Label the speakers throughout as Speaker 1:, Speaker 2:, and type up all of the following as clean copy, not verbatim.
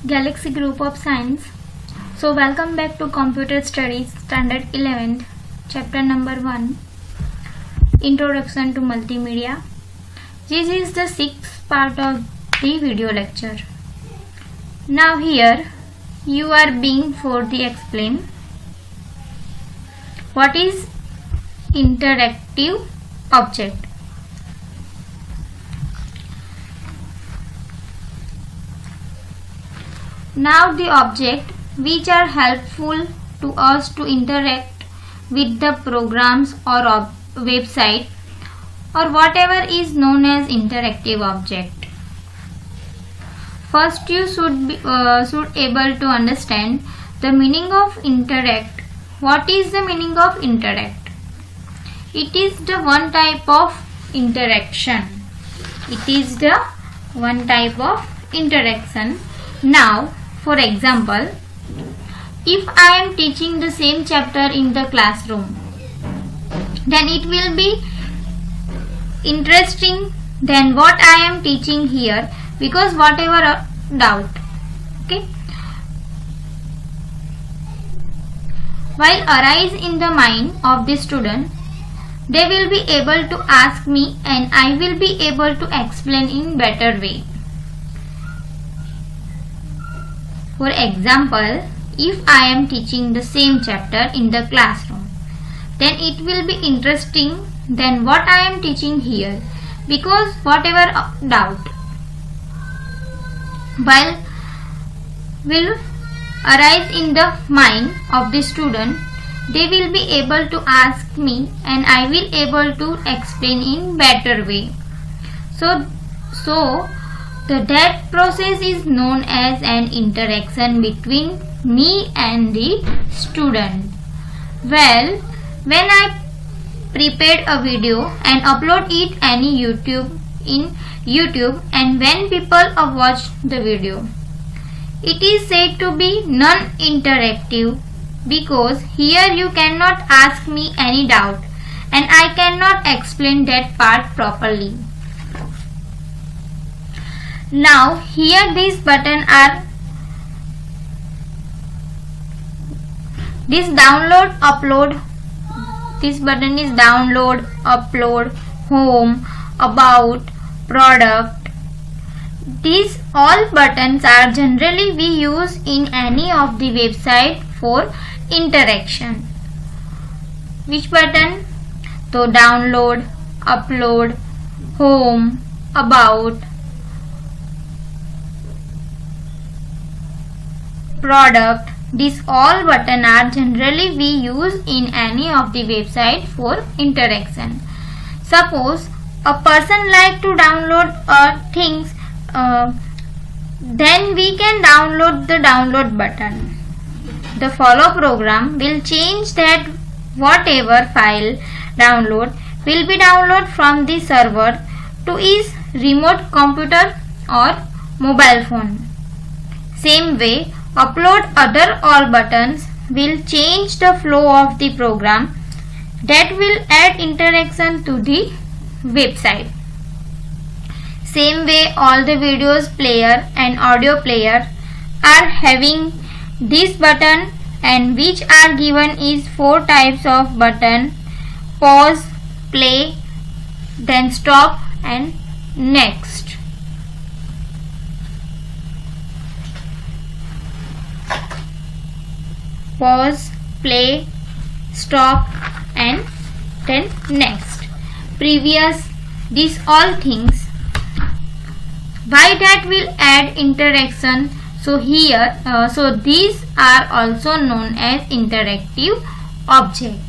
Speaker 1: Galaxy Group of Science. So welcome back to Computer Studies Standard 11th, Chapter number 1, Introduction to Multimedia. This is the 6th part of the video lecture. Now here you are being for the explain what is interactive object. Now the object which are helpful to us to interact with the programs or website or whatever is known as interactive object. First you should able to understand the meaning of interact. What is the meaning of interact? It is the one type of interaction. It is the one type of interaction. Now for example, if I am teaching the same chapter in the classroom, then it will be interesting than what I am teaching here, because whatever doubt, okay, while arise in the mind of the student, they will be able to ask me and I will be able to explain in better way. For example, if I am teaching the same chapter in the classroom, then it will be interesting than what I am teaching here, because whatever doubt while will arise in the mind of the student, they will be able to ask me and I will able to explain in better way. So that process is known as an interaction between me and the student. Well, when I prepared a video and upload it in YouTube, and when people watch the video, it is said to be non-interactive, because here you cannot ask me any doubt and I cannot explain that part properly. Now here this button are this download, upload. This button is download, upload, home, about, product. These all buttons are generally we use in any of the website for interaction. Which button? So download, upload, home, about, product. These all buttons are generally we use in any of the website for interaction. Suppose a person like to download things, then we can download the download button. The follow program will change that whatever file download will be downloaded from the server to his remote computer or mobile phone. Same way, upload other all buttons will change the flow of the program that will add interaction to the website. Same way, all the videos player and audio player are having this button, and which are given is 4 types of button: pause, play, then stop and next. Pause, play, stop and then next. Previous, these all things. Why that will add interaction? So here, so these are also known as interactive object.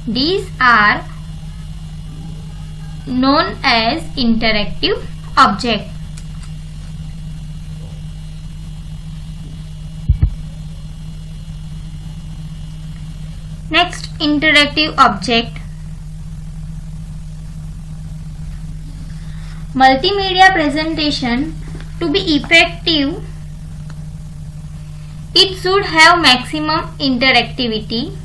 Speaker 1: These are known as interactive object. Next, interactive object. Multimedia presentation, to be effective, it should have maximum interactivity.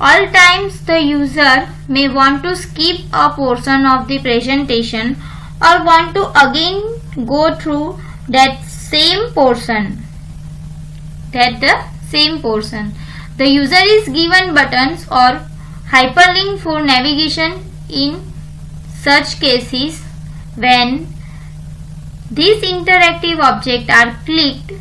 Speaker 1: All times the user may want to skip a portion of the presentation or want to again go through that same portion. The user is given buttons or hyperlink for navigation in such cases. When these interactive objects are clicked,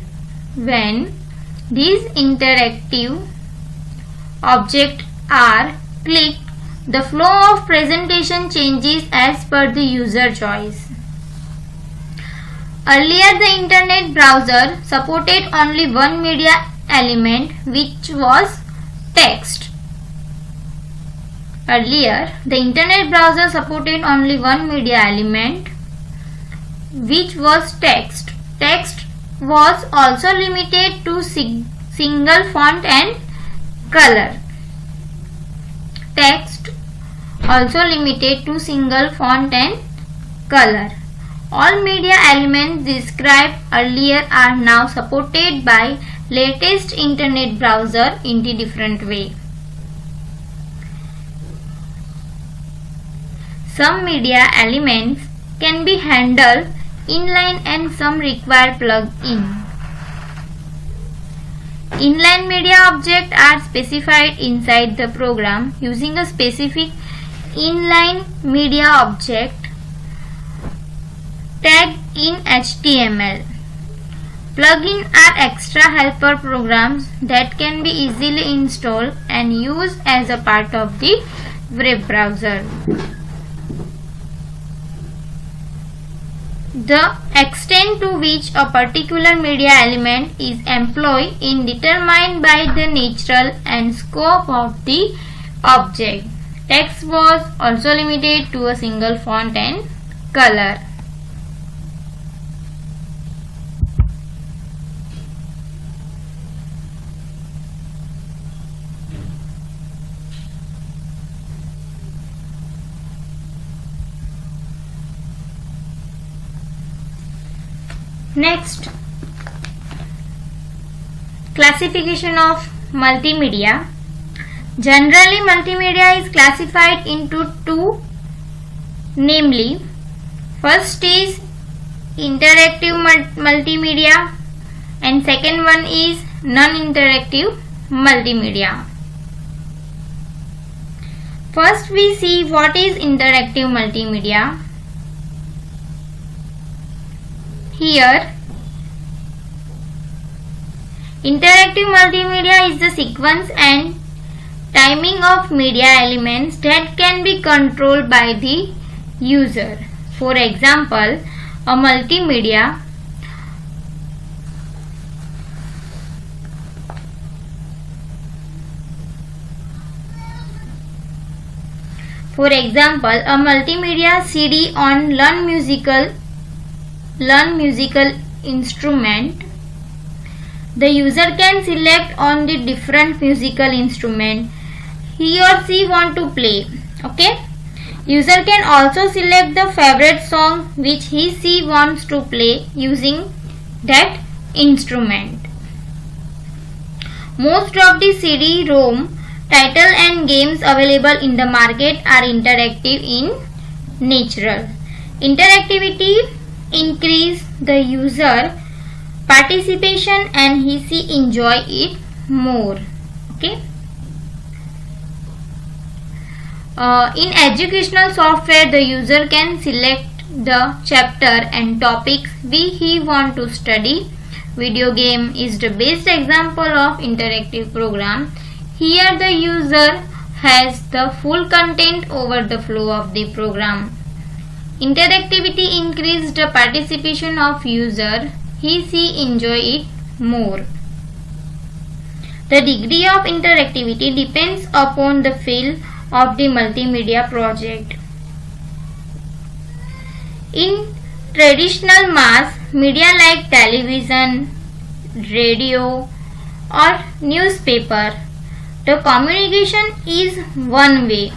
Speaker 1: the flow of presentation changes as per the user choice. Earlier, the internet browser supported only one media element, which was text. Earlier, the internet browser supported only one media element, which was text. Text was also limited to single font and color. All media elements described earlier are now supported by latest internet browser in a different way. Some media elements can be handled inline and some require plug-in. Inline media objects are specified inside the program using a specific inline media object tag in HTML. Plugins are extra helper programs that can be easily installed and used as a part of the web browser. The extent to which a particular media element is employed is determined by the nature and scope of the object. Text was also limited to a single font and color. Next, classification of multimedia. Generally, multimedia is classified into two, namely, first is interactive multimedia and second one is non-interactive multimedia. First, we see what is interactive multimedia. Here, interactive multimedia is the sequence and timing of media elements that can be controlled by the user. For example, a multimedia CD on Learn musical instrument. The user can select on the different musical instrument he or she want to play. Okay. User can also select the favorite song which she wants to play using that instrument. Most of the CD-ROM titles and games available in the market are interactive in nature. Interactivity increase the user participation and she enjoy it more. Okay. In educational software, the user can select the chapter and topics he want to study. Video game is the best example of interactive program. Here the user has the full content over the flow of the program. Interactivity increases the participation of user. She enjoy it more. The degree of interactivity depends upon the field of the multimedia project. In traditional mass media like television, radio or newspaper, the communication is one way.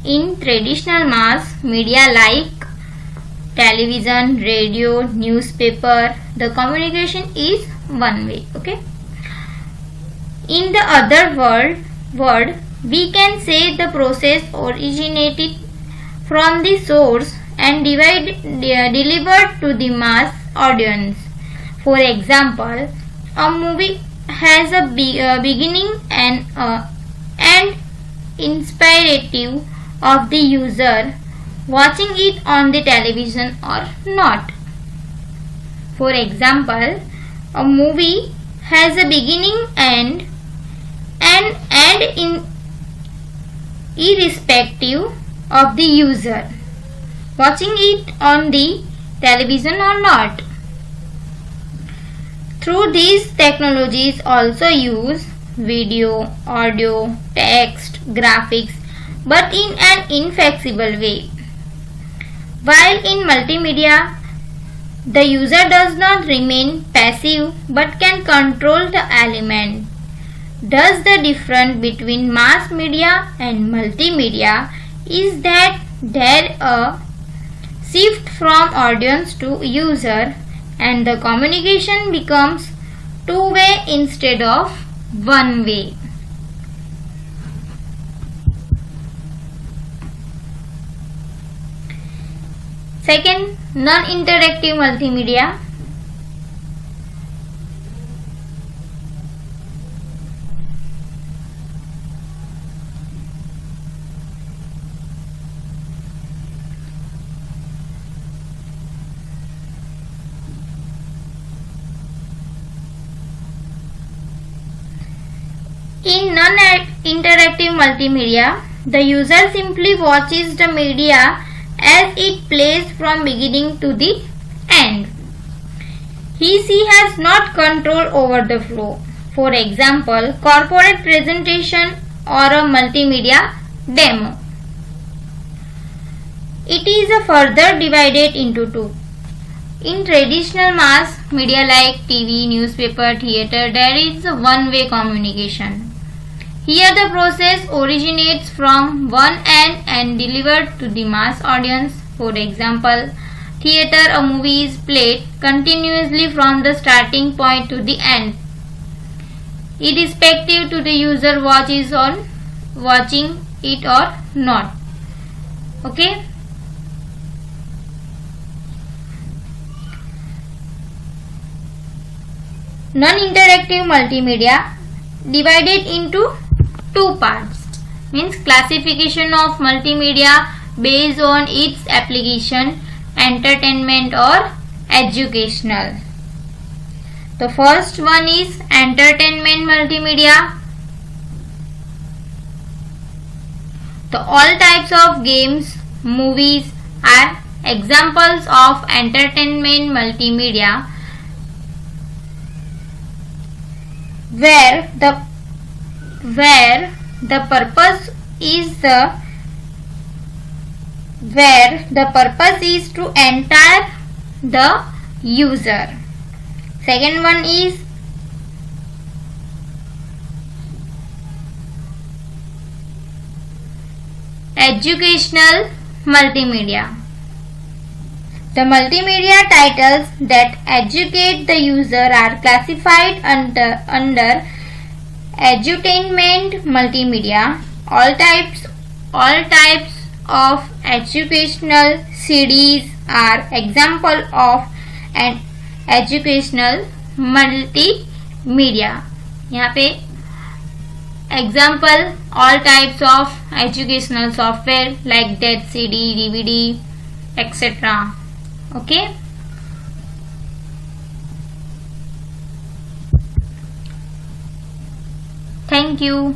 Speaker 1: In traditional mass media like television, radio, newspaper, the communication is one way. Okay. In the other word, we can say the process originated from the source and delivered to the mass audience. For example, a movie has a beginning and inspirative of the user watching it on the television or not. For example, a movie has a beginning and in irrespective of the user watching it on the television or not. Through these technologies also use video, audio, text, graphics, but in an inflexible way. While in multimedia, the user does not remain passive but can control the element. Thus, the difference between mass media and multimedia is that there a shift from audience to user and the communication becomes two-way instead of one-way. Second, non-interactive multimedia. In non-interactive multimedia, the user simply watches the media as it plays from beginning to the end. She has not control over the flow. For example, corporate presentation or a multimedia demo. It is further divided into two. In traditional mass media like TV, newspaper, theatre, there is a one-way communication. Here the process originates from one end and delivered to the mass audience. For example, theatre, a movie is played continuously from the starting point to the end, irrespective to the user watching it or not. Okay. Non-interactive multimedia divided into two parts, means classification of multimedia based on its application, entertainment or educational. The first one is entertainment multimedia. All types of games, movies are examples of entertainment multimedia where the purpose is to enter the user. Second one is educational multimedia. The multimedia titles that educate the user are classified under edutainment multimedia. All types of educational CDs are example of an educational multimedia. यहाँ पे example all types of educational software like that CD, DVD, etc. Okay. Thank you.